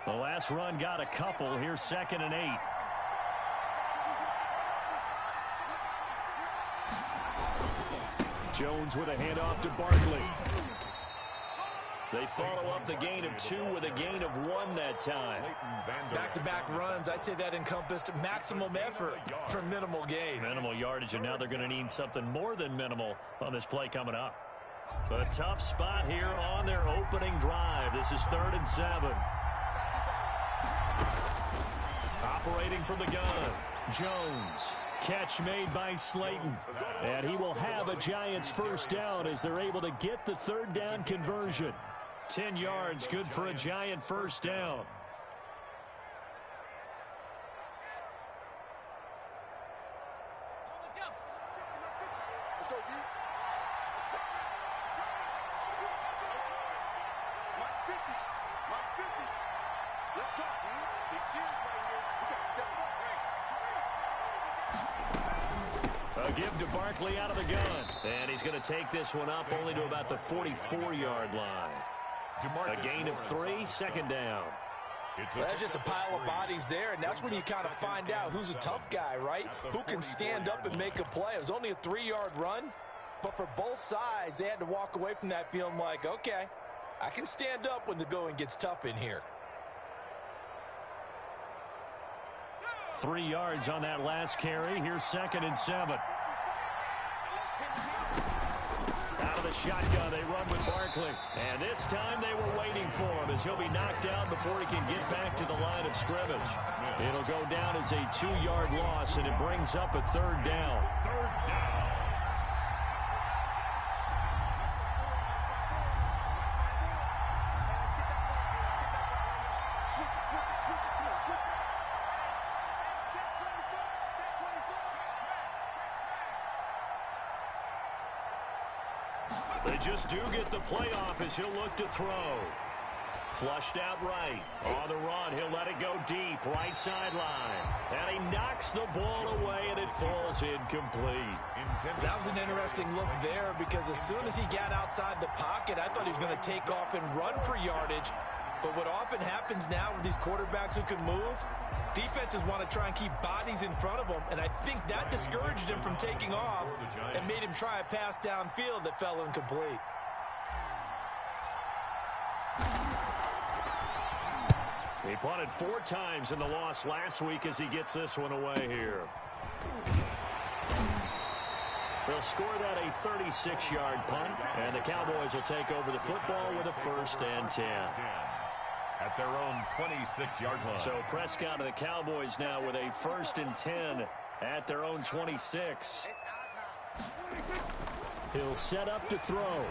The last run got a couple. Here's 2nd and 8. Jones with a handoff to Barkley. They follow up the gain of 2 with a gain of 1 that time. Back-to-back runs, I'd say that encompassed maximum effort for minimal gain. Minimal yardage, and now they're going to need something more than minimal on this play coming up. A tough spot here on their opening drive. This is 3rd and 7. Operating from the gun, Jones. Catch made by Slayton. And he will have a Giants first down as they're able to get the 3rd down conversion. 10 yards, good for a Giant first down. A give to Barkley out of the gun. And he's going to take this one up only to about the 44-yard line. A gain of 3, 2nd down. Well, that's just a pile of bodies there, and that's when you kind of find out who's a tough guy, right? Who can stand up and make a play. It was only a 3-yard run, but for both sides, they had to walk away from that feeling like, okay, I can stand up when the going gets tough in here. 3 yards on that last carry. Here's 2nd and 7. Out of the shotgun, they run with Barkley. And this time they were waiting for him as he'll be knocked down before he can get back to the line of scrimmage. It'll go down as a 2-yard loss, and it brings up a 3rd down. They just do get the playoff as he'll look to throw. Flushed out right. On the run, he'll let it go deep. Right sideline. And he knocks the ball away, and it falls incomplete. That was an interesting look there because as soon as he got outside the pocket, I thought he was going to take off and run for yardage. But what often happens now with these quarterbacks who can move, defenses want to try and keep bodies in front of them, and I think that discouraged him from taking off and made him try a pass downfield that fell incomplete. He punted 4 times in the loss last week as he gets this one away here. They'll score that a 36-yard punt, and the Cowboys will take over the football with a 1st and 10. At their own 26-yard line. So Prescott and the Cowboys now with a 1st and 10 at their own 26. He'll set up to throw.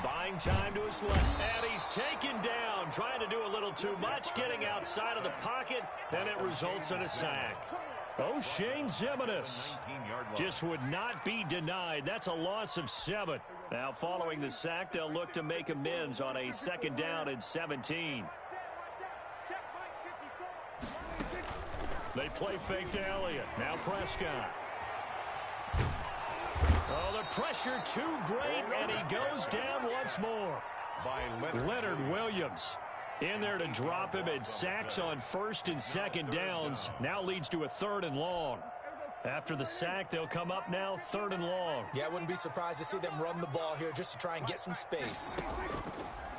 Buying time to his left, and he's taken down, trying to do a little too much, getting outside of the pocket, and it results in a sack. O'Shane Ximines just would not be denied. That's a loss of 7. Now following the sack, they'll look to make amends on a 2nd down and 17. They play fake to Elliott. Now Prescott. Oh, the pressure too great, and he goes down once more. By Leonard Williams in there to drop him, and sacks on 1st and 2nd downs. Now leads to a 3rd and long. After the sack, they'll come up now 3rd and long. Yeah, I wouldn't be surprised to see them run the ball here just to try and get some space.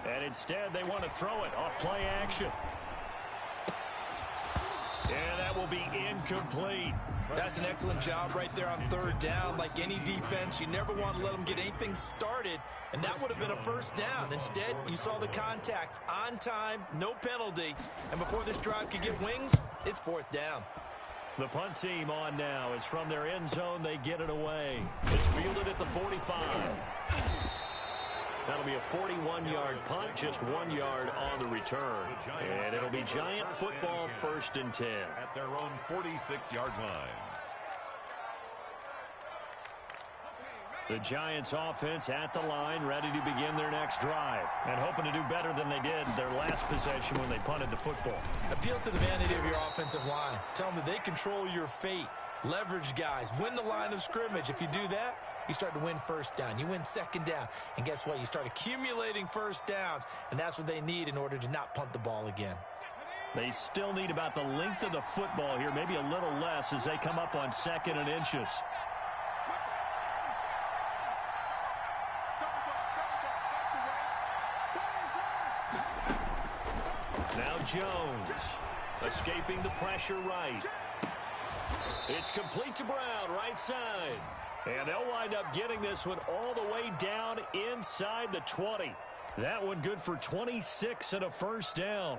And instead, they want to throw it off play action. And that will be incomplete. That's an excellent job right there on 3rd down. Like any defense, you never want to let them get anything started, and that would have been a 1st down. Instead, you saw the contact on time, no penalty, and before this drive could get wings, it's 4th down. The punt team on now is from their end zone. They get it away. It's fielded at the 45. That'll be a 41-yard punt, just 1 yard on the return. And it'll be Giant football 1st and 10. At their own 46-yard line. The Giants offense at the line, ready to begin their next drive. And hoping to do better than they did their last possession when they punted the football. Appeal to the vanity of your offensive line. Tell them that they control your fate. Leverage guys. Win the line of scrimmage. If you do that, you start to win first down. You win second down. And guess what? You start accumulating first downs, and that's what they need in order to not punt the ball again. They still need about the length of the football here, maybe a little less as they come up on 2nd and inches. Now Jones, escaping the pressure right. It's complete to Brown, right side. And they'll wind up getting this one all the way down inside the 20. That one good for 26 and a first down.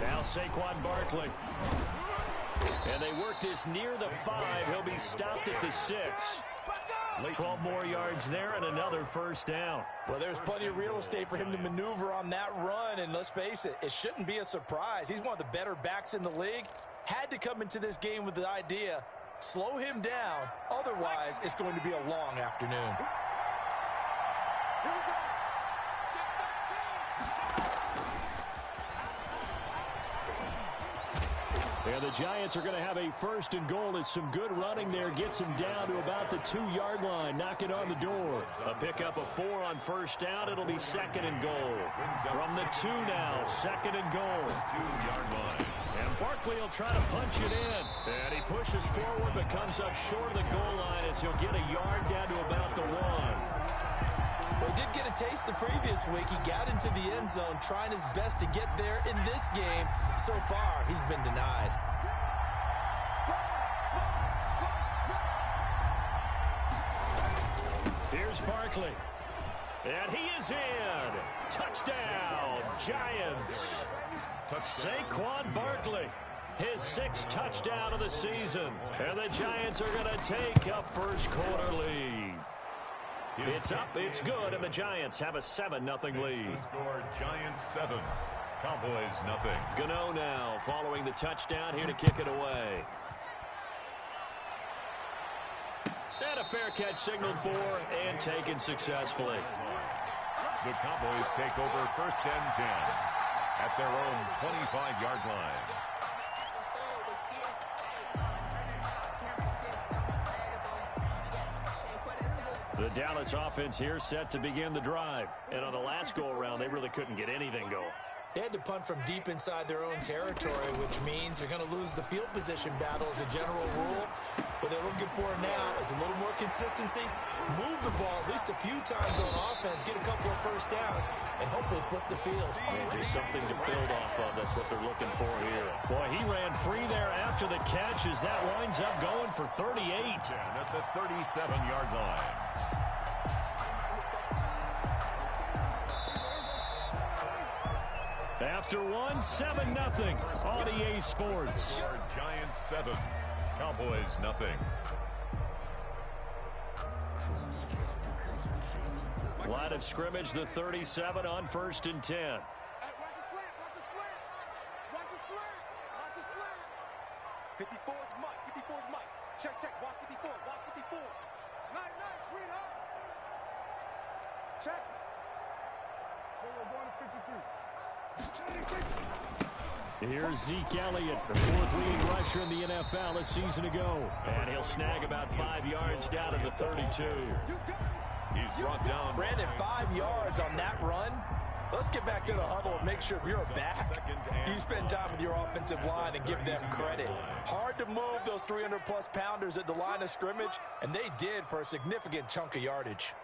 Now Saquon Barkley. And they work this near the 5. He'll be stopped at the 6. 12 more yards there and another first down. Well, there's plenty of real estate for him to maneuver on that run. And let's face it, it shouldn't be a surprise. He's one of the better backs in the league. Had to come into this game with the idea, slow him down. Otherwise, it's going to be a long afternoon. And the Giants are going to have a first and goal as some good running there gets him down to about the 2-yard line. Knock it on the door. A pickup of 4 on first down. It'll be 2nd and goal. From the 2 now, 2nd and goal. 2-yard line. And Barkley will try to punch it in. And he pushes forward but comes up short of the goal line as he'll get a yard down to about the 1. Well, he did get a taste the previous week. He got into the end zone trying his best to get there in this game. So far, he's been denied. Here's Barkley. And he is in. Touchdown, Giants. Saquon Barkley. His 6th touchdown of the season. And the Giants are going to take a first quarter lead. It's up, it's good, and the Giants have a 7-0 lead. Score Giants 7, Cowboys nothing. Gano now following the touchdown here to kick it away. And a fair catch signaled for and taken successfully. The Cowboys take over 1st and 10 at their own 25-yard line. The Dallas offense here set to begin the drive. And on the last go-around, they really couldn't get anything going. They had to punt from deep inside their own territory, which means they're going to lose the field position battle as a general rule. What they're looking for now is a little more consistency, move the ball at least a few times on offense, get a couple of first downs, and hopefully flip the field. And just something to build off of. That's what they're looking for here. Boy, he ran free there after the catch as that winds up going for 38. And at the 37-yard line. After 1, 7-0 on EA Sports. Giants 7, Cowboys nothing. Line of scrimmage, the 37 on 1st and 10. Watch the slant, watch the slant. Watch the slant, watch the slant. 54 is Mike, 54 is Mike. Check, check, watch 54, watch 54. Nice, nice, sweetheart. Check. We're going to 53. Here's Zeke Elliott, the 4th leading rusher in the NFL a season ago. And he'll snag about 5 yards down to the 32. He's brought down. Brandon, 5 yards on that run. Let's get back to the huddle and make sure if you're a back, you spend time with your offensive line and give them credit. Hard to move those 300-plus pounders at the line of scrimmage, and they did for a significant chunk of yardage.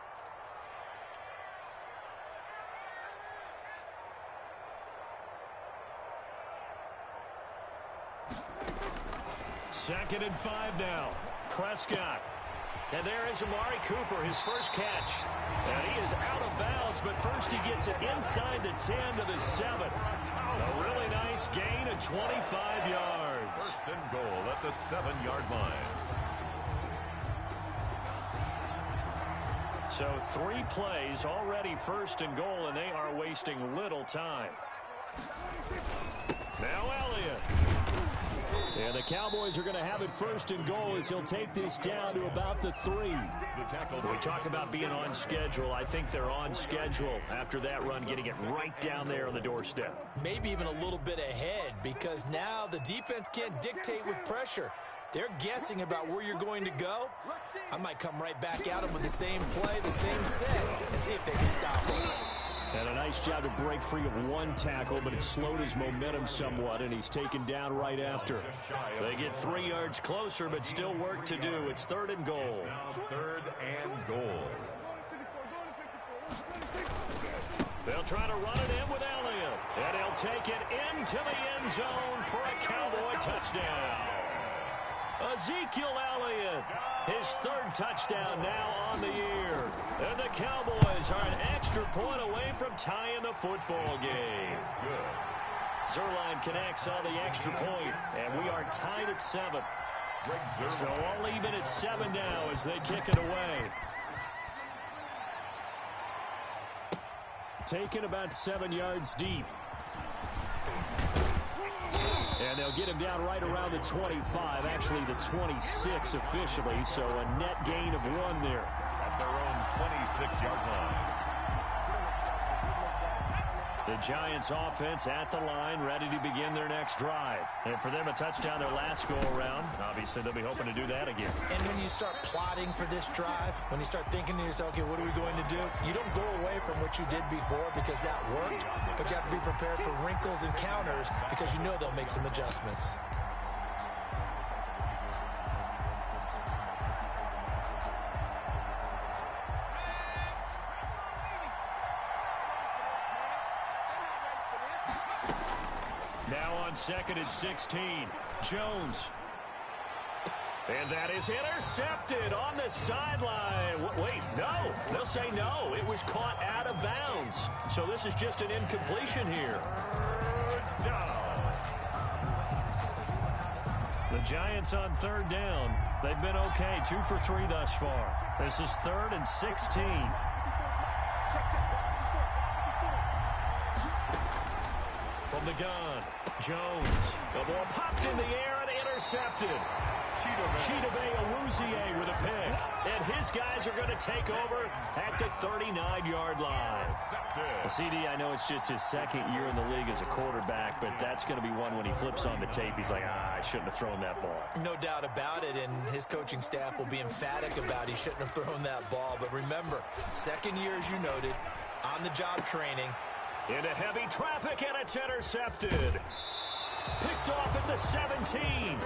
Second and 5 now. Prescott. And there is Amari Cooper, his first catch. And he is out of bounds, but first he gets it inside the 10 to the 7. A really nice gain of 25 yards. 1st and goal at the 7-yard line. So 3 plays already 1st and goal, and they are wasting little time. Now Elliott. And the Cowboys are going to have it first and goal as he'll take this down to about the 3. We talk about being on schedule. I think they're on schedule after that run, getting it right down there on the doorstep. Maybe even a little bit ahead, because now the defense can't dictate with pressure. They're guessing about where you're going to go. I might come right back at them with the same play, the same set, and see if they can stop them. And a nice job to break free of one tackle, but it slowed his momentum somewhat, and he's taken down right after. They get 3 yards closer, but still work to do. It's 3rd and goal. 3rd and goal. They'll try to run it in with Elliott, and he'll take it into the end zone for a Cowboy touchdown. Ezekiel Elliott, his 3rd touchdown now on the year. And the Cowboys are an extra point away from tying the football game. Zuerlein connects on the extra point, and we are tied at 7. So all even at 7 now as they kick it away. Taken about 7 yards deep. And they'll get him down right around the 25, actually the 26 officially, so a net gain of 1 there. At their own 26-yard line. The Giants offense at the line, ready to begin their next drive. And for them, a touchdown their last go-around. Obviously, they'll be hoping to do that again. And when you start plotting for this drive, when you start thinking to yourself, okay, what are we going to do? You don't go away from what you did before because that worked, but you have to be prepared for wrinkles and counters because you know they'll make some adjustments. Now on 2nd and 16, Jones. And that is intercepted on the sideline. Wait, no. They'll say no. It was caught out of bounds. So this is just an incompletion here. The Giants on 3rd down. They've been okay. 2 for 3 thus far. This is 3rd and 16. From the gun, Jones. The ball popped in the air and intercepted. Chidobe Awuzie with a pick. And his guys are going to take over at the 39-yard line. CD, I know it's just his 2nd year in the league as a quarterback, but that's going to be one when he flips on the tape. He's like, I shouldn't have thrown that ball. No doubt about it, and his coaching staff will be emphatic about he shouldn't have thrown that ball. But remember, 2nd year, as you noted, on-the-job training. Into heavy traffic, and it's intercepted. Picked off at the 17.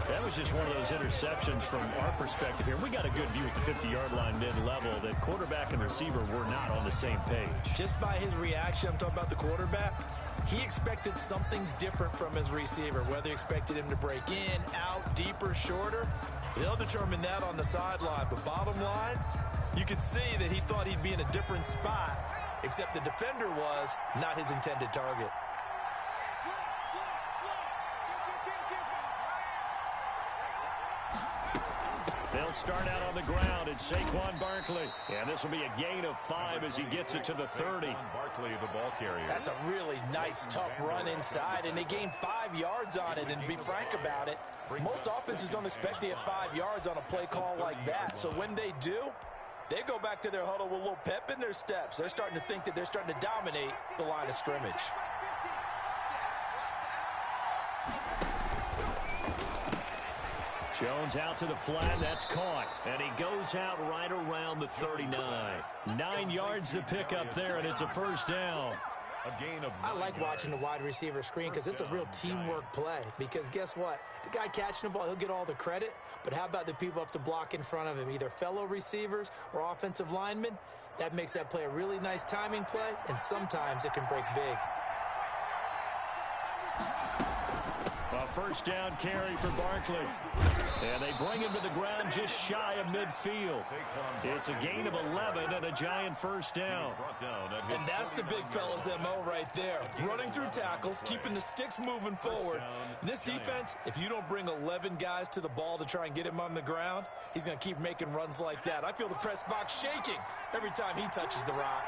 That was just one of those interceptions from our perspective here. We got a good view at the 50-yard line mid-level that quarterback and receiver were not on the same page. Just by his reaction, I'm talking about the quarterback, he expected something different from his receiver, whether he expected him to break in, out, deeper, shorter. They'll determine that on the sideline. But bottom line, you could see that he thought he'd be in a different spot, except the defender was not his intended target. They'll start out on the ground. It's Saquon Barkley. And this will be a gain of 5 as he gets it to the 30. Barkley, the ball carrier. That's a really nice, tough run inside, and they gained 5 yards on it. And to be frank about it, most offenses don't expect to get 5 yards on a play call like that. So when they do, they go back to their huddle with a little pep in their steps. They're starting to think that they're starting to dominate the line of scrimmage. Jones out to the flat. That's caught. And he goes out right around the 39. 9 yards to pick up there, and it's a first down. A gain of I like watching the wide receiver screen because it's a real teamwork play. Because guess what? The guy catching the ball, he'll get all the credit. But how about the people up to block in front of him, either fellow receivers or offensive linemen? That makes that play a really nice timing play, and sometimes it can break big. A first down carry for Barkley. And they bring him to the ground just shy of midfield. It's a gain of 11 and a Giant first down. And that's the big fella's MO right there. Running through tackles, keeping the sticks moving forward. This defense, if you don't bring 11 guys to the ball to try and get him on the ground, he's going to keep making runs like that. I feel the press box shaking every time he touches the rock.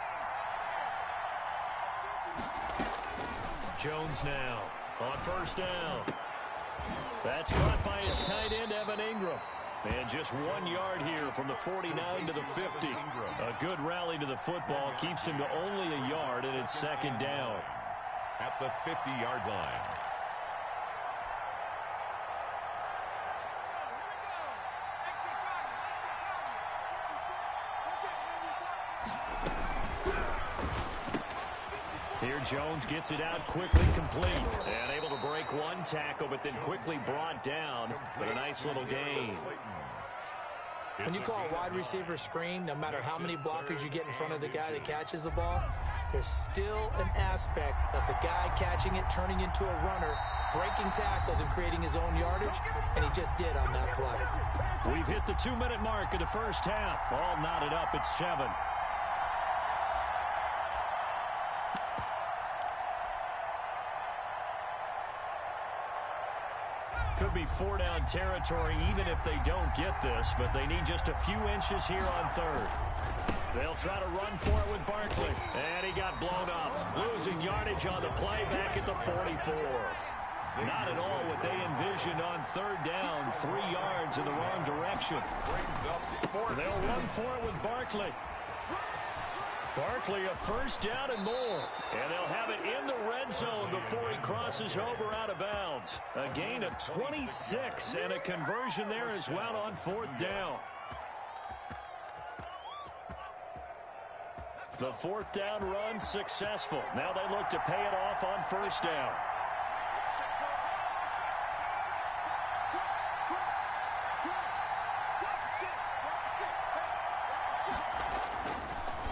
Jones now on first down. That's caught by his tight end, Evan Ingram. And just 1 yard here from the 49 to the 50. A good rally to the football keeps him to only a yard, and it's second down. At the 50-yard line. Here Jones gets it out quickly, complete. And able to break one tackle, but then quickly brought down. But a nice little gain. When you call a wide receiver screen, no matter how many blockers you get in front of the guy that catches the ball, there's still an aspect of the guy catching it, turning into a runner, breaking tackles and creating his own yardage, and he just did on that play. We've hit the 2-minute mark of the first half. All knotted up at 7. Could be 4-down territory even if they don't get this, but they need just a few inches here on third. They'll try to run for it with Barkley, and he got blown up, losing yardage on the play back at the 44. Not at all what they envisioned on third down, 3 yards in the wrong direction. They'll run for it with Barkley. Barkley, a first down and more. And they'll have it in the red zone before he crosses over out of bounds. A gain of 26 and a conversion there as well on fourth down. The fourth down run successful. Now they look to pay it off on first down.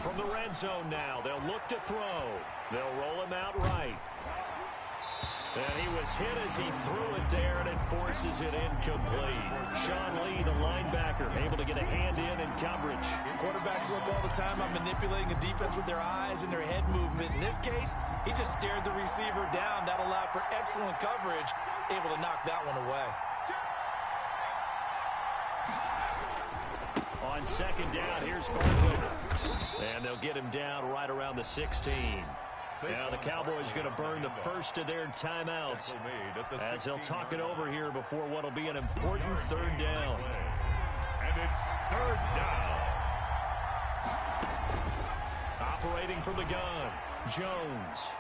From the red zone now, they'll look to throw. They'll roll him out right. And he was hit as he threw it there, and it forces it incomplete. Sean Lee, the linebacker, able to get a hand in coverage. Quarterbacks work all the time on manipulating a defense with their eyes and their head movement. In this case, he just stared the receiver down. That allowed for excellent coverage, able to knock that one away. On second down, here's Barkley. And they'll get him down right around the 16. Now the Cowboys going to burn the first of their timeouts as they'll talk it over here before what will be an important third down. And it's third down. Operating from the gun, Jones.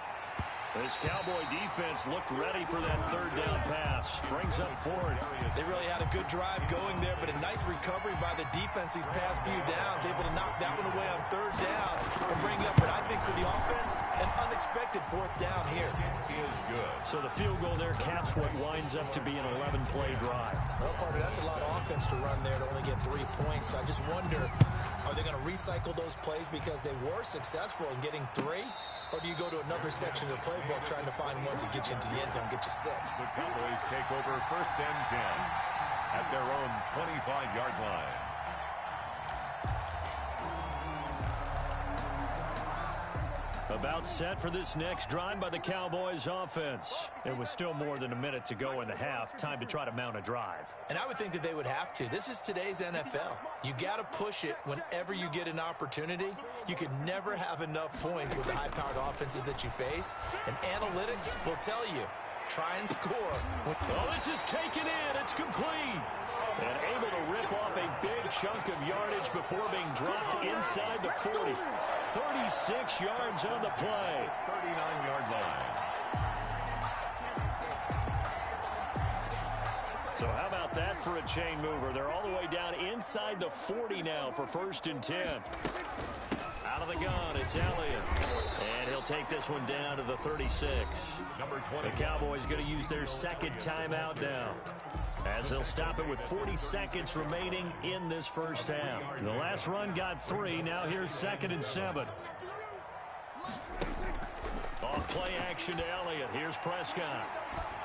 This Cowboy defense looked ready for that third down pass. Brings up fourth. They really had a good drive going there, but a nice recovery by the defense these past few downs. Able to knock that one away on third down and bring up, but I think for the offense, an unexpected fourth down here. Is good. So the field goal there caps what winds up to be an 11-play drive. Well, partner, that's a lot of offense to run there to only get 3 points. So I just wonder, are they going to recycle those plays because they were successful in getting 3? Or do you go to another section of the playbook trying to find ones that get you into the end zone, get you 6? The Cowboys take over first and 10 at their own 25-yard line. About set for this next drive by the Cowboys offense. It was still more than a minute to go in the half. Time to try to mount a drive. And I would think that they would have to. This is today's NFL. You got to push it whenever you get an opportunity. You could never have enough points with the high-powered offenses that you face. And analytics will tell you, try and score. Oh, this is taken in. It's complete. And able to rip off a big chunk of yardage before being dropped inside the 40. 36 yards on the play. 39-yard line. So how about that for a chain mover? They're all the way down inside the 40 now for first and 10. Out of the gun, it's Elliott. And he'll take this one down to the 36. Number 20. The Cowboys going to use their second timeout now, as they'll stop it with 40 seconds remaining in this first half. The last run got 3. Now here's second and 7. Off play action to Elliott. Here's Prescott.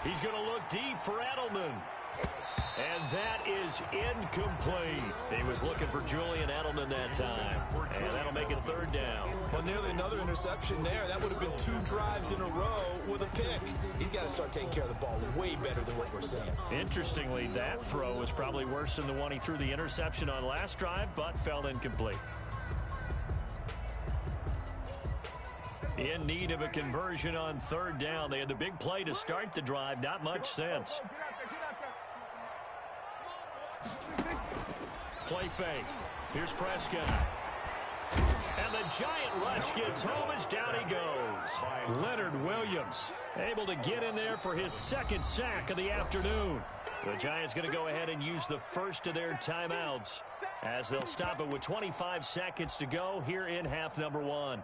He's going to look deep for Edelman. And that is incomplete. He was looking for Julian Edelman that time. And that'll make it third down. Well, nearly another interception there. That would have been 2 drives in a row with a pick. He's got to start taking care of the ball way better than what we're seeing. Interestingly, that throw was probably worse than the one he threw the interception on last drive, but fell incomplete. In need of a conversion on third down. They had the big play to start the drive. Not much sense. Play fake. Here's Prescott. And the giant rush gets home as down he goes. Leonard Williams able to get in there for his second sack of the afternoon. The Giants going to go ahead and use the first of their timeouts as they'll stop it with 25 seconds to go here in half number one.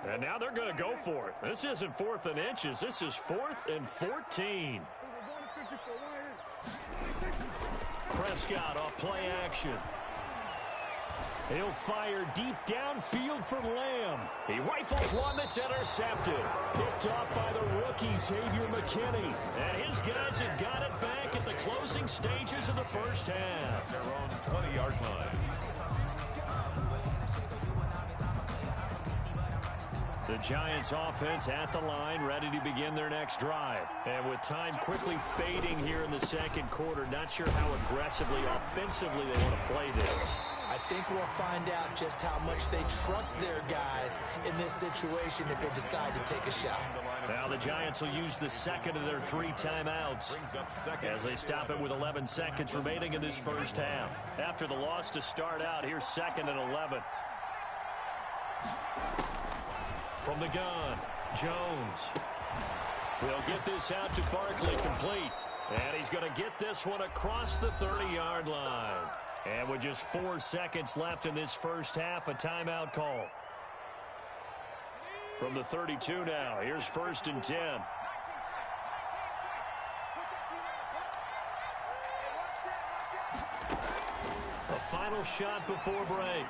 And now they're going to go for it. This isn't 4th and inches. This is 4th and 14. Prescott off play action. He'll fire deep downfield for Lamb. He rifles one that's intercepted. Picked off by the rookie Xavier McKinney. And his guys have got it back at the closing stages of the first half. Their own 20-yard line. The Giants offense at the line, ready to begin their next drive. And with time quickly fading here in the second quarter, not sure how aggressively, offensively they want to play this. I think we'll find out just how much they trust their guys in this situation if they decide to take a shot. Now the Giants will use the second of their 3 timeouts as they stop it with 11 seconds remaining in this first half. After the loss to start out, here's 2nd and 11. From the gun, Jones. He'll get this out to Barkley, complete. And he's going to get this one across the 30-yard line. And with just 4 seconds left in this first half, a timeout call. From the 32 now, here's 1st and 10. A final shot before break.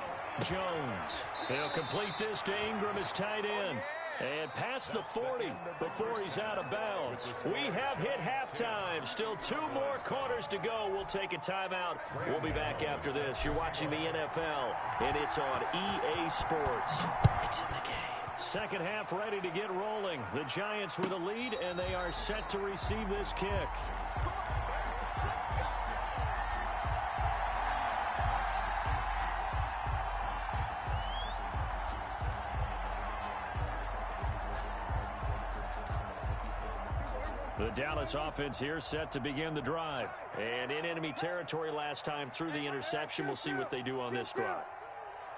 Jones. He'll complete this to Ingram as tight end. And past the 40 before he's out of bounds. We have hit halftime. Still 2 more quarters to go. We'll take a timeout. We'll be back after this. You're watching the NFL, and it's on EA Sports. It's in the game. Second half ready to get rolling. The Giants with a lead, and they are set to receive this kick. The Dallas offense here set to begin the drive. And in enemy territory last time through the interception. We'll see what they do on this drive.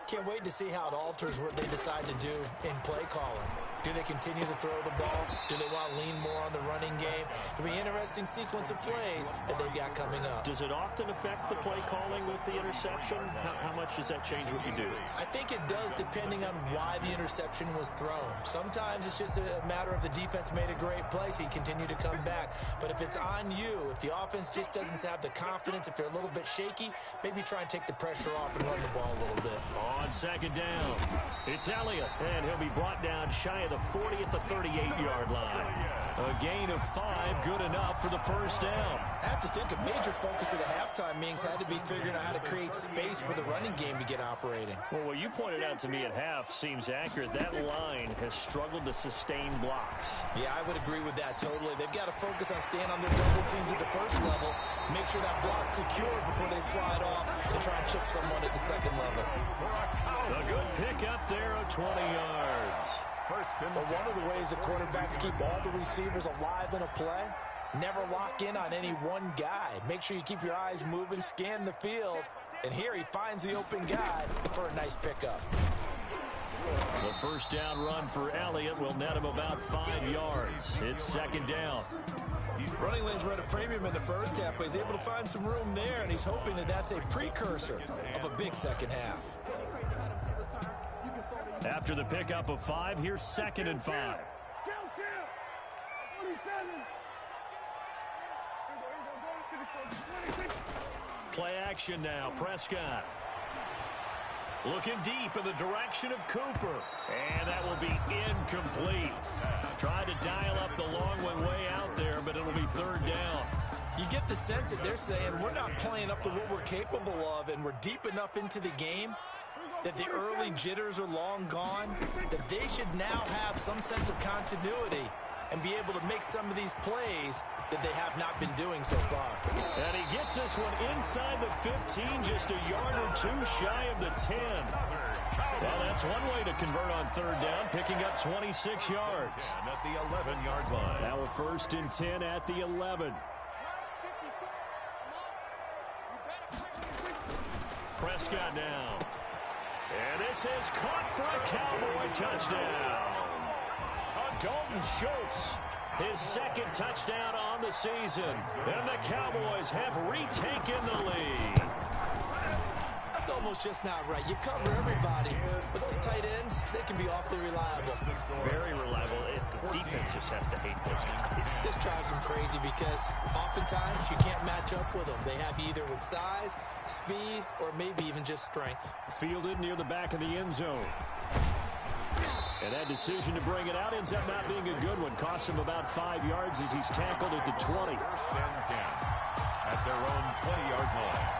Can't wait to see how it alters what they decide to do in play calling. Do they continue to throw the ball? Do they want to lean more on the running game? It'll be an interesting sequence of plays that they've got coming up. Does it often affect the play calling with the interception? How much does that change what you do? I think it does depending on why the interception was thrown. Sometimes it's just a matter of the defense made a great play, so you continue to come back. But if it's on you, if the offense just doesn't have the confidence, if they're a little bit shaky, maybe try and take the pressure off and run the ball a little bit. On 2nd down, it's Elliott, and he'll be brought down shy of the 40 at the 38-yard line. A gain of 5, good enough for the first down. I have to think a major focus of the halftime meetings had to be figuring out how to create space for the running game to get operating. Well, what you pointed out to me at half seems accurate. That line has struggled to sustain blocks. Yeah, I would agree with that totally. They've got to focus on staying on their double teams at the first level, make sure that block's secure before they slide off and try and chip someone at the second level. A good pick up there of 20 yards. But one of the ways the quarterbacks keep all the receivers alive in a play, never lock in on any one guy. Make sure you keep your eyes moving, scan the field, and here he finds the open guy for a nice pickup. The first down run for Elliott will net him about 5 yards. It's 2nd down. Running lanes were at a premium in the first half, but he's able to find some room there, and he's hoping that that's a precursor of a big second half. After the pickup of 5, here's 2nd and 5. Play action now, Prescott. Looking deep in the direction of Cooper. And that will be incomplete. Tried to dial up the long one way out there, but it'll be 3rd down. You get the sense that they're saying we're not playing up to what we're capable of, and we're deep enough into the game that the early jitters are long gone, that they should now have some sense of continuity and be able to make some of these plays that they have not been doing so far. And he gets this one inside the 15, just a yard or two shy of the 10. Well, that's one way to convert on third down, picking up 26 yards. At the 11-yard line. Now a 1st and 10 at the 11. Prescott now. And this is caught for a Cowboy touchdown. Dalton Schultz, his 2nd touchdown on the season. And the Cowboys have retaken the lead. That's almost just not right. You cover everybody. But those tight ends, they can be awfully reliable. Very reliable. The defense just has to hate those guys. It just drives them crazy because oftentimes you can't match up with them. They have you either with size, speed, or maybe even just strength. Fielded near the back of the end zone. And that decision to bring it out ends up not being a good one. Costs him about 5 yards as he's tackled at the 20. 1st and 10 at their own 20-yard line.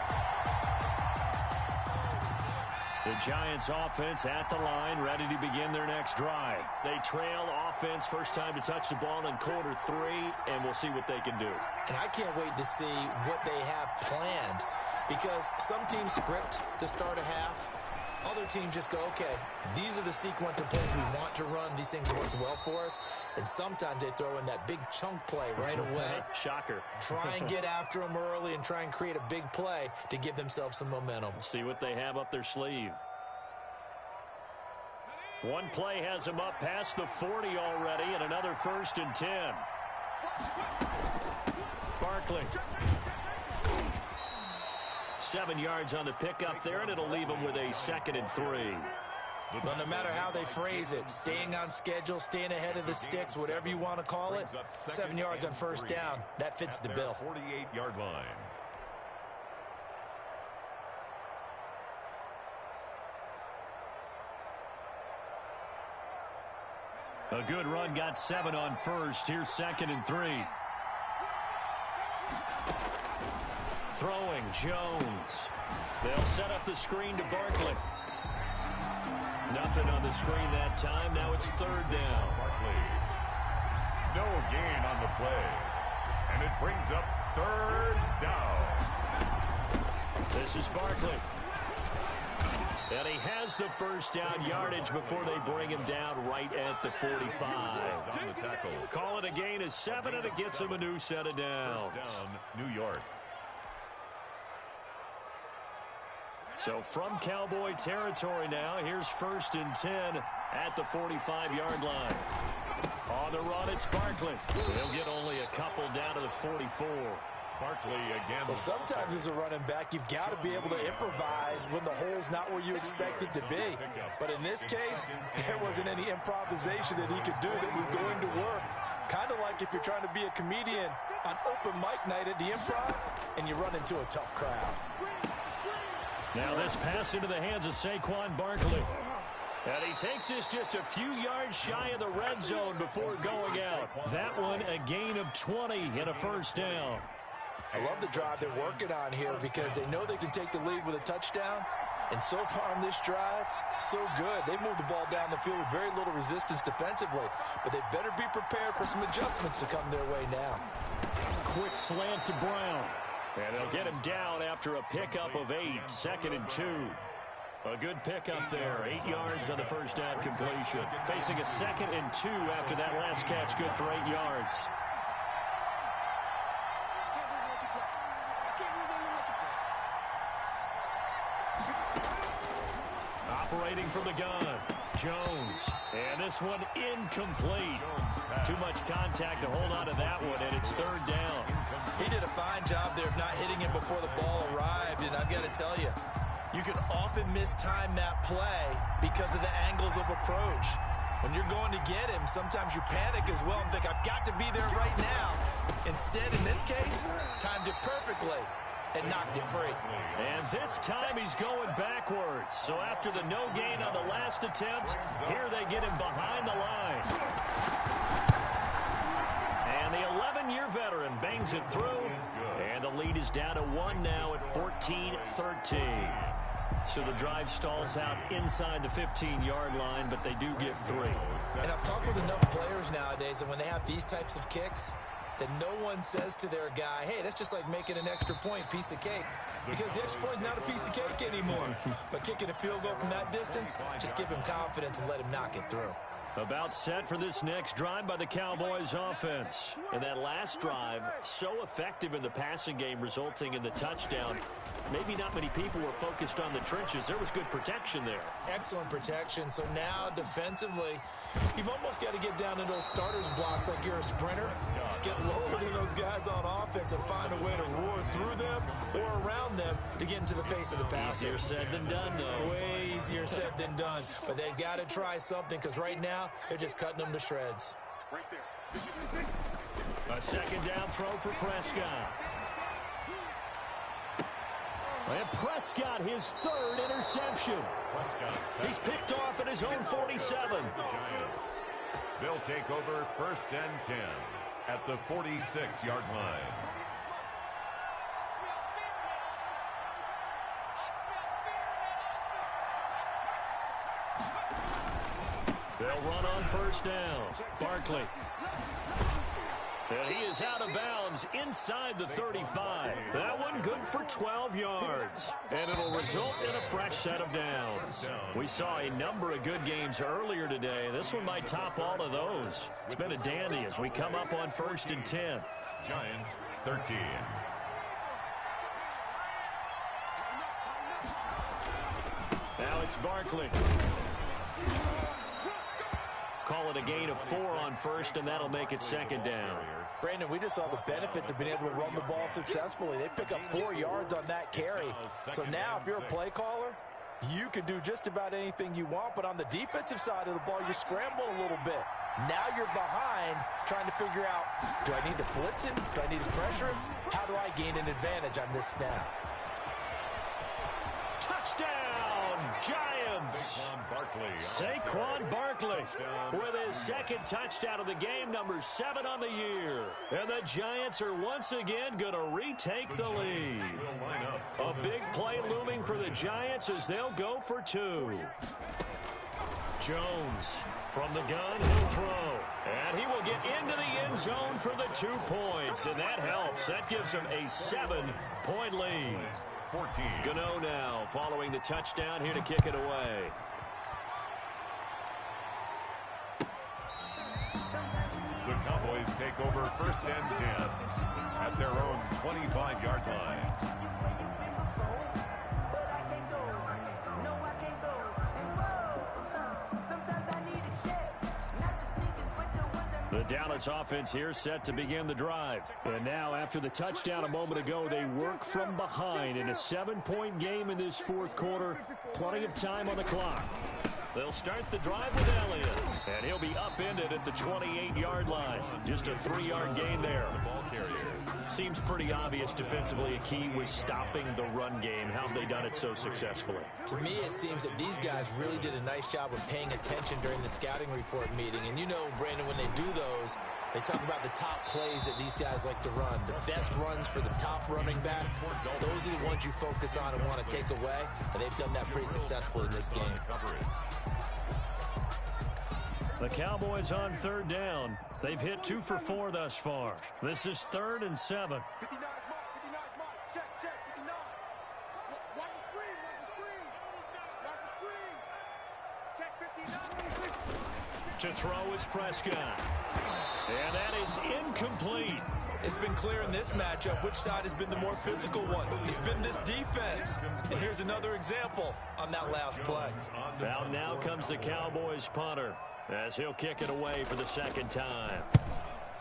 The Giants offense at the line, ready to begin their next drive. They trail offense, first time to touch the ball in quarter 3, and we'll see what they can do. And I can't wait to see what they have planned because some teams script to start a half. Other teams just go, okay, these are the sequence of plays we want to run. These things work well for us. And sometimes they throw in that big chunk play right away. Shocker. Try and get after them early and try and create a big play to give themselves some momentum. See what they have up their sleeve. One play has them up past the 40 already, and another 1st and 10. Barkley. 7 yards on the pickup there, and it'll leave them with a 2nd and 3. Well, no matter how they phrase it, staying on schedule, staying ahead of the sticks, whatever you want to call it, 7 yards on 1st down, that fits the bill. 48-yard line. A good run, got 7 on 1st. Here's 2nd and 3. Throwing, Jones. They'll set up the screen to Barkley. Nothing on the screen that time. Now it's 3rd down. Barkley. No gain on the play. And it brings up 3rd down. This is Barkley. And he has the 1st down yardage before they bring him down right at the 45. On the tackle. Call it a gain of 7, and it gets him a new set of downs. 1st down, New York. So from Cowboy territory now, here's 1st and 10 at the 45-yard line. On the run, it's Barkley. He'll get only a couple down to the 44. Barkley again. Well, sometimes as a running back, you've got to be able to improvise when the hole's not where you expect it to be. But in this case, there wasn't any improvisation that he could do that was going to work. Kind of like if you're trying to be a comedian on open mic night at the Improv and you run into a tough crowd. Now this pass into the hands of Saquon Barkley. And he takes this just a few yards shy of the red zone before going out. That one a gain of 20 and a 1st down. I love the drive they're working on here because they know they can take the lead with a touchdown. And so far on this drive, so good. They moved the ball down the field with very little resistance defensively. But they better be prepared for some adjustments to come their way now. Quick slant to Brown. And they'll get him down after a pickup of 8, 2nd and 2. A good pickup there, 8 yards on the 1st down completion. Facing a 2nd and 2 after that last catch, good for 8 yards. Operating from the gun, Jones. And this one incomplete. Too much contact to hold on to that one, and it's 3rd down. He did a fine job there of not hitting him before the ball arrived, and I've got to tell you, you can often mistime that play because of the angles of approach. When you're going to get him, sometimes you panic as well and think, I've got to be there right now. Instead, in this case, timed it perfectly and knocked it free. And this time he's going backwards. So after the no gain on the last attempt, here they get him behind the line. And the 11-year veteran bangs it through. And the lead is down to 1 now at 14-13. So the drive stalls out inside the 15-yard line, but they do get 3. And I've talked with enough players nowadays, and when they have these types of kicks, that no one says to their guy, hey, that's just like making an extra point, piece of cake. Because the extra point is not a piece of cake anymore. But kicking a field goal from that distance, just give him confidence and let him knock it through. About set for this next drive by the Cowboys offense. And that last drive, so effective in the passing game, resulting in the touchdown. Maybe not many people were focused on the trenches. There was good protection there. Excellent protection. So now defensively, you've almost got to get down in those starters blocks like you're a sprinter. Get lower than those guys on offense and find a way to roar through them or around them to get into the face of the passer. Easier said than done, though. Way easier said than done. But they've got to try something because right now they're just cutting them to shreds. Right there. A second down throw for Prescott. And Prescott, his 3rd interception. He's picked off at his own 47. They'll take over 1st and 10 at the 46-yard line. They'll run on 1st down. Barkley. And he is out of bounds inside the 35. That one good for 12 yards. And it'll result in a fresh set of downs. We saw a number of good games earlier today. This one might top all of those. It's been a dandy as we come up on 1st and 10. Giants 13. Now it's Barkley. Call it a gain of 4 on 1st, and that'll make it 2nd down. Brandon, we just saw the benefits of being able to run the ball successfully. They pick up 4 yards on that carry. So now if you're a play caller, you can do just about anything you want. But on the defensive side of the ball, you scramble a little bit. Now you're behind trying to figure out, do I need to blitz him? Do I need to pressure him? How do I gain an advantage on this snap? Touchdown, Giants! Saquon Barkley with his 2nd touchdown of the game, number 7 on the year. And the Giants are once again going to retake the lead. A big play looming for the Giants as they'll go for 2. Jones from the gun, he'll throw. And he will get into the end zone for the 2 points. And that helps. That gives him a 7-point lead. 14. Gano now following the touchdown here to kick it away. The Cowboys take over 1st and 10 at their own 25-yard line. The Dallas offense here set to begin the drive. And now after the touchdown a moment ago, they work from behind in a 7-point game in this 4th quarter. Plenty of time on the clock. They'll start the drive with Elliott. And he'll be upended at the 28-yard line. Just a 3-yard gain there. The ball carrier. Seems pretty obvious defensively a key was stopping the run game. How have they done it so successfully? To me, it seems that these guys really did a nice job of paying attention during the scouting report meeting. And you know, Brandon, when they do those, they talk about the top plays that these guys like to run. The best runs for the top running back. Those are the ones you focus on and want to take away. And they've done that pretty successfully in this game. The Cowboys on 3rd down. They've hit 2 for 4 thus far. This is 3rd and 7. 59 mark, 59 mark. Check, 59. Watch the screen, watch the screen. Watch the screen. Check 59. To throw is Prescott. And that is incomplete. It's been clear in this matchup which side has been the more physical one. It's been this defense. And here's another example on that last play. Now comes the Cowboys punter as he'll kick it away for the 2nd time.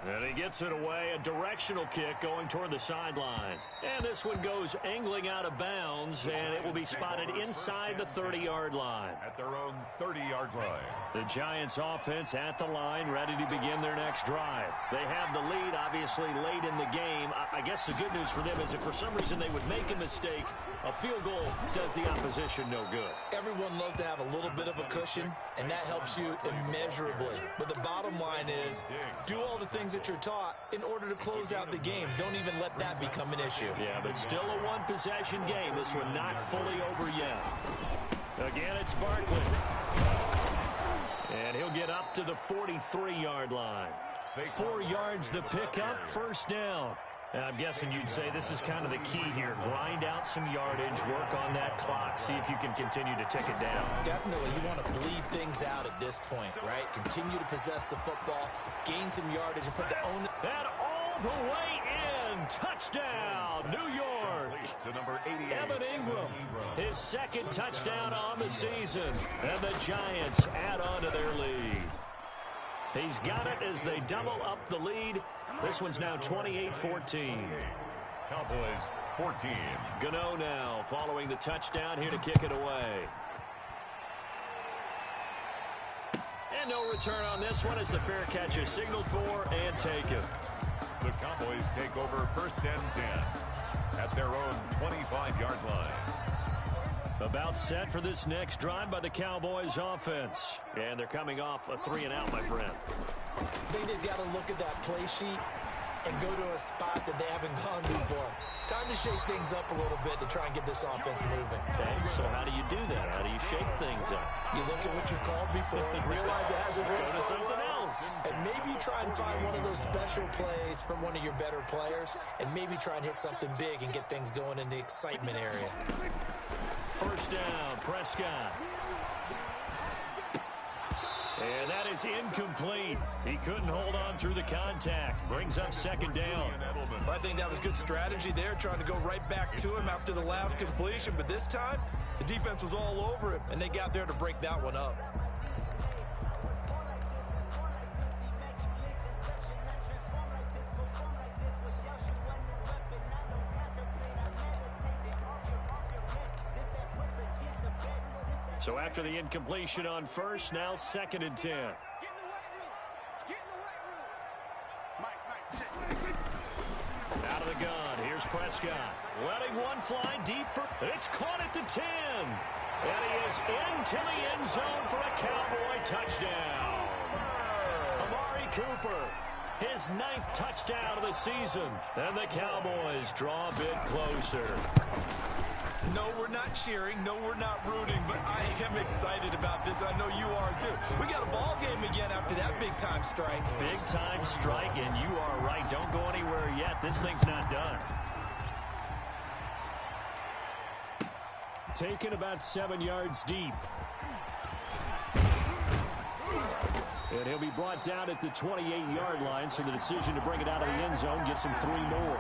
And he gets it away, a directional kick going toward the sideline. And this one goes angling out of bounds, and it will be spotted inside the 30-yard line. At their own 30-yard line. The Giants offense at the line, ready to begin their next drive. They have the lead, obviously, late in the game. I guess the good news for them is if for some reason they would make a mistake, a field goal does the opposition no good. Everyone loves to have a little bit of a cushion, and that helps you immeasurably. But the bottom line is, do all the things things that you're taught in order to close out the game. Don't even let that become an issue. Yeah, but still a one-possession game. This one not fully over yet. Again, it's Barkley. And he'll get up to the 43-yard line. 4 yards the pickup, first down. I'm guessing you'd say this is kind of the key here. Grind out some yardage, work on that clock, see if you can continue to tick it down. Definitely, you want to bleed things out at this point, right? Continue to possess the football, gain some yardage, and put the own. And all the way in, touchdown, New York. To number 88. Evan Ingram, his second touchdown on the season. And the Giants add on to their lead. He's got it as they double up the lead. This one's now 28-14. Cowboys 14. Gano now following the touchdown here to kick it away. And no return on this one as the fair catch is signaled for and taken. The Cowboys take over first and 10 at their own 25-yard line. About set for this next drive by the Cowboys offense. And thee coming off a 3-and-out, my friend. I think they've got to look at that play sheet and go to a spot that they haven't gone before. Time to shake things up a little bit to try and get this offense moving. Okay, so how do you do that? How do you shake things up? You look at what you called before, realize it hasn't worked Go to so something well, else. and maybe try and find one of those special plays from one of your better players, and maybe try and hit something big and get things going in the excitement area. First down, Prescott. And that is incomplete. He couldn't hold on through the contact. Brings up second down. I think that was good strategy there, trying to go right back to him after the last completion. But this time, the defense was all over him, and they got there to break that one up. So after the incompletion on first, now second and 10. Get in the weight room. Get in the weight room. Mike. Out of the gun, here's Prescott. Letting one fly deep for, it's caught at the 10. And he is into the end zone for a Cowboy touchdown. Amari Cooper, his 9th touchdown of the season. And the Cowboys draw a bit closer. No, we're not cheering. No, we're not rooting. But I am excited about this. I know you are, too. We got a ball game again after that big-time strike. Big-time strike, and you are right. Don't go anywhere yet. This thing's not done. Taken about 7 yards deep. And he'll be brought down at the 28-yard line, so the decision to bring it out of the end zone gets him 3 more.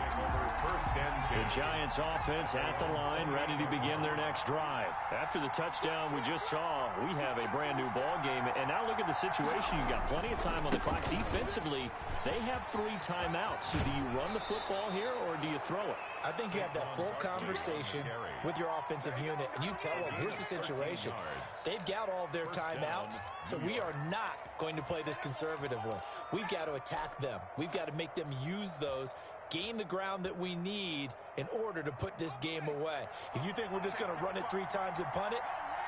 The Giants offense at the line, ready to begin their next drive. After the touchdown we just saw, we have a brand new ball game. And now look at the situation. You've got plenty of time on the clock. Defensively, they have 3 timeouts. So do you run the football here or do you throw it? I think you have that full conversation with your offensive unit, and you tell them, here's the situation. They've got all their timeouts, so we are not going to play this conservatively. We've got to attack them. We've got to make them use those, gain the ground that we need in order to put this game away. If you think we're just going to run it 3 times and punt it,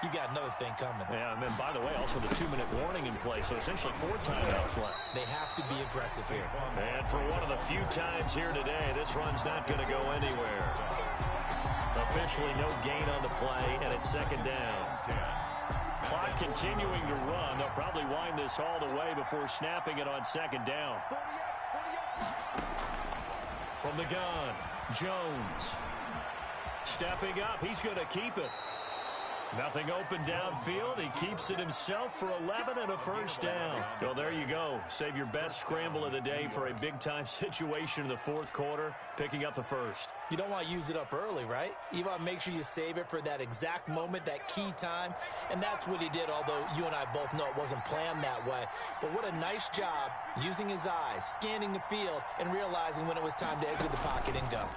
you got another thing coming. Yeah, and then, by the way, also the 2-minute warning in play, so essentially 4 timeouts left. They have to be aggressive here. And for one of the few times here today, this run's not going to go anywhere. Officially no gain on the play, and it's second down. Clock continuing to run. They'll probably wind this all the way before snapping it on second down. From the gun, Jones. Stepping up, he's going to keep it. Nothing open downfield. He keeps it himself for 11 and a first down. So there you go. Save your best scramble of the day for a big-time situation in the 4th quarter, picking up the first. You don't want to use it up early, right? You want to make sure you save it for that exact moment, that key time. And that's what he did, although you and I both know it wasn't planned that way. But what a nice job using his eyes, scanning the field, and realizing when it was time to exit the pocket and go.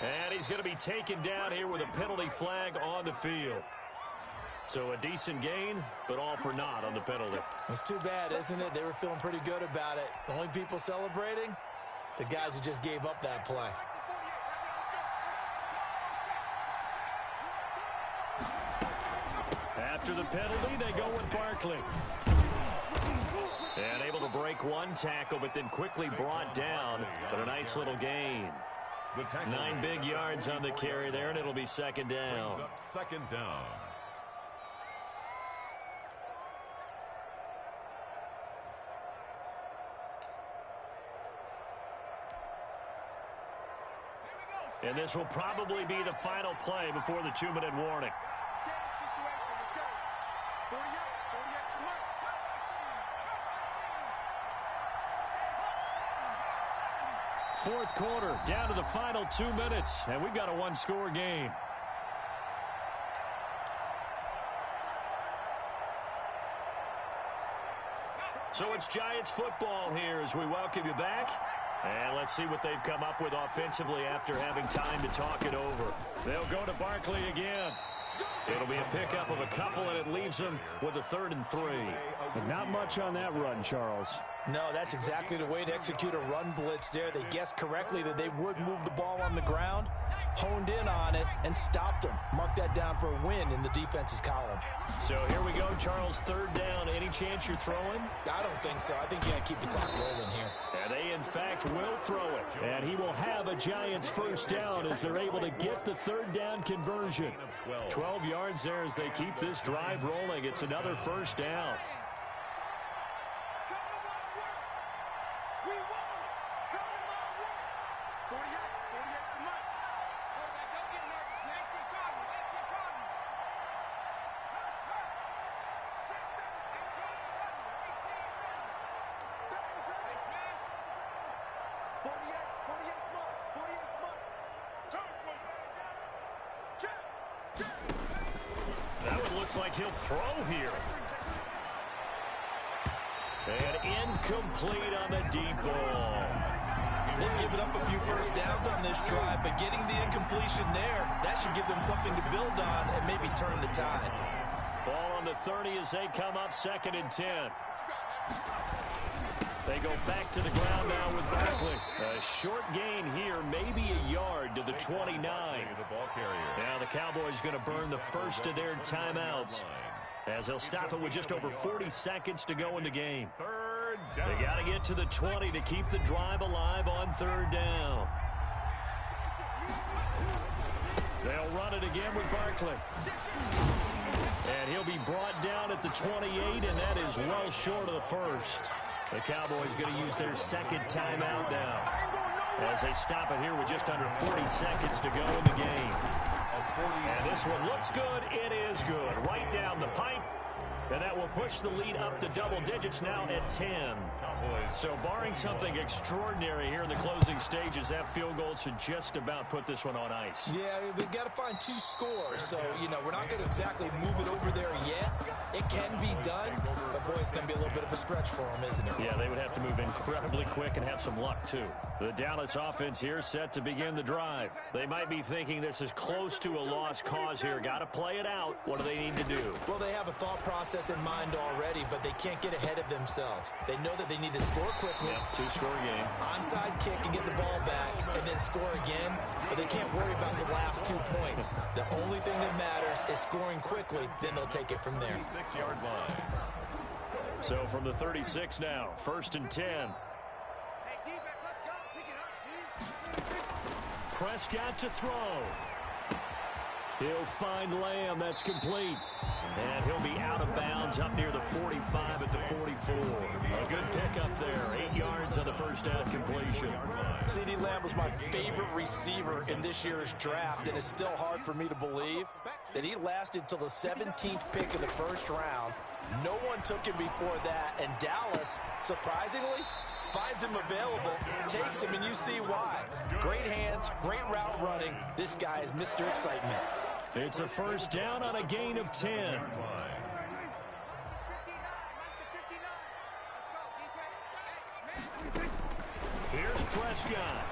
And he's going to be taken down here with a penalty flag on the field. So a decent gain, but all for naught on the penalty. It's too bad, isn't it? They were feeling pretty good about it. The only people celebrating, the guys who just gave up that play. After the penalty, they go with Barkley. And able to break one tackle, but then quickly brought down. But a nice little gain. 9 big yards on the carry there, and it'll be second down. Brings up second down. And this will probably be the final play before the 2-minute warning. Scared situation. Let's go. 48 to mark. Fourth quarter, down to the final 2 minutes, and we've got a one-score game. So it's Giants football here as we welcome you back. And let's see what they've come up with offensively after having time to talk it over. They'll go to Barkley again. It'll be a pickup of a couple, and it leaves them with a 3rd and 3. But not much on that run, Charles. No, that's exactly the way to execute a run blitz there. They guessed correctly that they would move the ball on the ground, honed in on it, and stopped them. Mark that down for a win in the defense's column. So here we go, Charles, 3rd down. Any chance you're throwing? I don't think so. I think you got to keep the clock rolling here. And they, in fact, will throw it. And he will have a Giants 1st down as they're able to get the 3rd down conversion. 12 yards there as they keep this drive rolling. It's another 1st down. That one looks like he'll throw here. And incomplete on the deep ball. They've given up a few 1st downs on this drive, but getting the incompletion there, that should give them something to build on and maybe turn the tide. Ball on the 30 as they come up 2nd and 10. They go back to the ground now with Barkley. A short gain here, maybe a yard to the 29. Now the Cowboys going to burn the first of their timeouts as they'll stop it with just over 40 seconds to go in the game. 3rd down. They got to get to the 20 to keep the drive alive on 3rd down. They'll run it again with Barkley. And he'll be brought down at the 28, and that is well short of the first. The Cowboys going to use their 2nd timeout now as they stop it here with just under 40 seconds to go in the game. And this one looks good. It is good. Right down the pipe. And that will push the lead up to double digits now at 10. So barring something extraordinary here in the closing stages, that field goal should just about put this one on ice. Yeah, we've got to find 2 scores. So, we're not going to exactly move it over there yet. It can be done, but boy, it's going to be a little bit of a stretch for them, isn't it? Yeah, they would have to move incredibly quick and have some luck, too. The Dallas offense here set to begin the drive. They might be thinking this is close to a lost cause here. Got to play it out. What do they need to do? Well, they have a thought process in mind already, but they can't get ahead of themselves. They know that they need to score quickly. Yep, 2-score game. Onside kick and get the ball back and then score again, but they can't worry about the last 2 points. The only thing that matters is scoring quickly, then they'll take it from there. 6-yard line. So from the 36 now, 1st and 10. Hey, defense, let's go. Pick it up, team. Prescott to throw. He'll find Lamb. That's complete. And he'll be out of bounds up near the 45 at the 44. A good pickup there. 8 yards on the 1st down completion. CeeDee Lamb was my favorite receiver in this year's draft, and it's still hard for me to believe that he lasted till the 17th pick of the 1st round. No one took him before that, and Dallas, surprisingly, finds him available, takes him, and you see why. Great hands, great route running. This guy is Mr. Excitement. It's a 1st down on a gain of 10. 59, let's go, defense. Here's Prescott.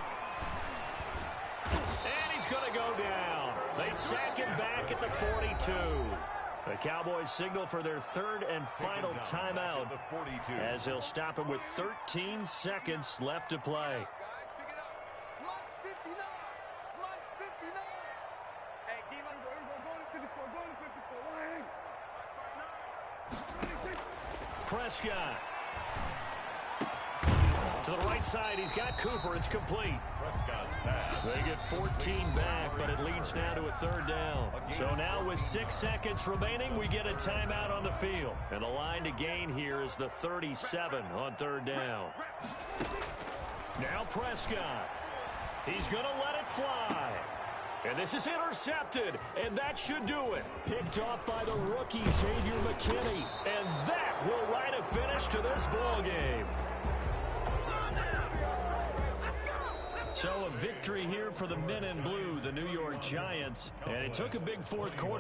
And he's going to go down. They sack him back at the 42. The Cowboys signal for their 3rd and final timeout as they'll stop him with 13 seconds left to play. Guys, pick it up. Lights 59. Lights 59. Hey, D-line, go to 54. Go to 54. Prescott. To the right side, he's got Cooper. It's complete. Prescott's pass. They get 14 back, but it leads now to a third down. So now with 6 seconds remaining, we get a timeout on the field. And the line to gain here is the 37 on third down. Now Prescott. He's going to let it fly. And this is intercepted, and that should do it. Picked off by the rookie, Xavier McKinney. And that will write a finish to this ball game. So a victory here for the men in blue, the New York Giants. And it took a big fourth quarter